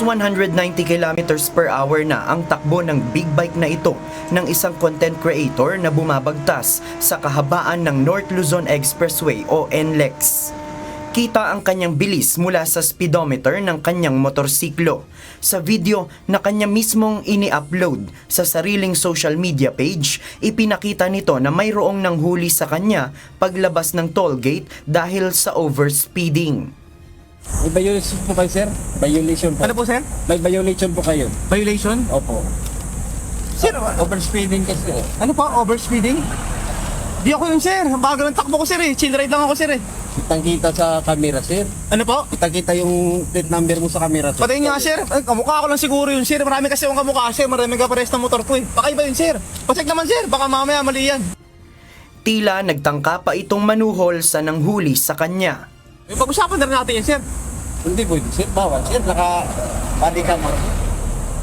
190 kilometers per hour na ang takbo ng big bike na ito ng isang content creator na bumabagtas sa kahabaan ng North Luzon Expressway o NLEX. Kita ang kanyang bilis mula sa speedometer ng kanyang motorsiklo. Sa video na kanya mismong ini-upload sa sariling social media page, ipinakita nito na mayroong nanghuli sa kanya paglabas ng toll gate dahil sa overspeeding. May violation po kayo, sir? Violation po. Ano po, sir? May violation po kayo. Violation? Opo. Sir, Overspeeding kasi. ano po? Overspeeding? Di ako yun, sir. Ang bagal ng takbo ko, sir, eh. Chill ride lang ako, sir, eh. Kitang-kita sa camera, sir. Ano po? Kitang-kita yung plate number mo sa camera, sir. Patayin nga, sir. Ay, kamukha ko lang siguro yun, sir. Marami kasi akong kamukha, sir. Marami ka pares ng motor ko, eh. Baka iba yun, sir. Pacheck naman, sir. Baka mamaya mali yan. Tila nagtangka pa itong manuhol sa nanghuli sa kanya. May pag-usapan na rin natin yan, sir. Hindi po, sir. Bawal, sir. Naka-body cam ako.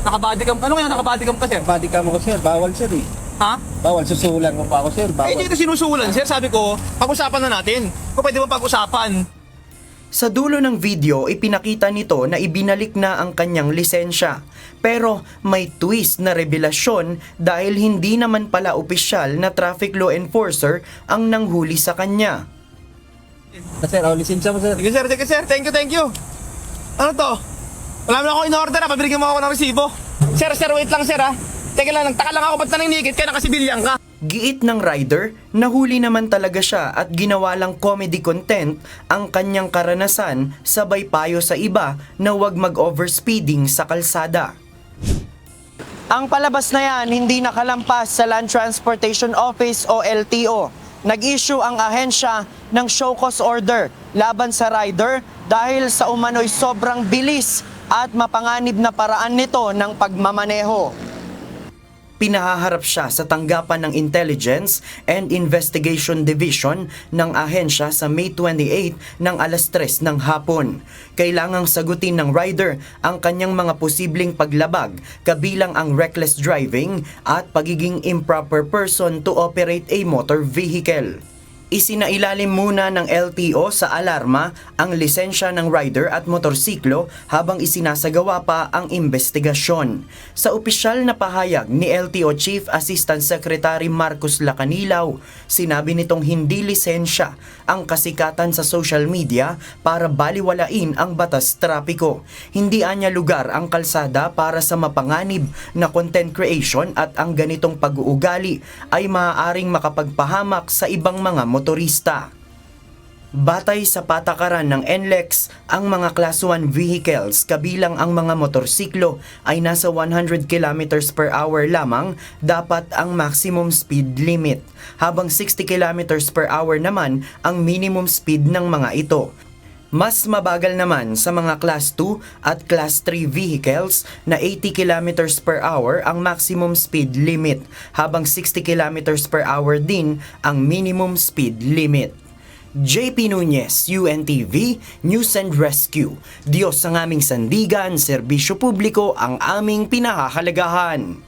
Naka-body cam. Ano kaya naka-body cam ka, sir? Body cam ako, sir. Bawal, sir, eh. Ha? Bawal, susulan mo pa ako, sir. Eh, Bawal. dito sinusulan, sir. Sabi ko, pag-usapan na natin. Kung pwede mo pag-usapan. Sa dulo ng video, ipinakita nito na ibinalik na ang kanyang lisensya. Pero may twist na revelasyon dahil hindi naman pala opisyal na traffic law enforcer ang nanghuli sa kanya. Sir, lisensya mo, sir. Sige, sir. Sige, sir. Thank you, thank you. Ano to? Wala mo na ako in-order, ha? Pabigyan mo ako ng resibo. Sir, wait lang, sir, ha? Teka lang, nagtaka lang ako ba't naninigit ka, nakasibilyan ka? Giit ng rider, nahuli naman talaga siya at ginawa lang comedy content ang kanyang karanasan, sabay payo sa iba na huwag mag-overspeeding sa kalsada. Ang palabas na yan hindi nakalampas sa Land Transportation Office o LTO. Nag-issue ang ahensya ng show cause order laban sa rider dahil sa umano'y sobrang bilis at mapanganib na paraan nito ng pagmamaneho. Pinahaharap siya sa tanggapan ng Intelligence and Investigation Division ng ahensya sa May 28 ng alas 3 ng hapon. Kailangang sagutin ng rider ang kanyang mga posibleng paglabag, kabilang ang reckless driving at pagiging improper person to operate a motor vehicle. Isinailalim muna ng LTO sa alarma ang lisensya ng rider at motorsiklo habang isinasagawa pa ang investigasyon. Sa opisyal na pahayag ni LTO Chief Assistant Secretary Marcos Lacanilaw, sinabi nitong hindi lisensya ang kasikatan sa social media para baliwalain ang batas trapiko. Hindi anya lugar ang kalsada para sa mapanganib na content creation at ang ganitong pag-uugali ay maaaring makapagpahamak sa ibang mga motorista. Batay sa patakaran ng NLEX, ang mga Class 1 vehicles kabilang ang mga motorsiklo ay nasa 100 kilometers per hour lamang dapat ang maximum speed limit, habang 60 kilometers per hour naman ang minimum speed ng mga ito. Mas mabagal naman sa mga Class 2 at Class 3 vehicles na 80 kilometers per hour ang maximum speed limit, habang 60 kilometers per hour din ang minimum speed limit. JP Nunez, UNTV, News and Rescue. Diyos ang aming sandigan, serbisyo publiko ang aming pinahahalagahan.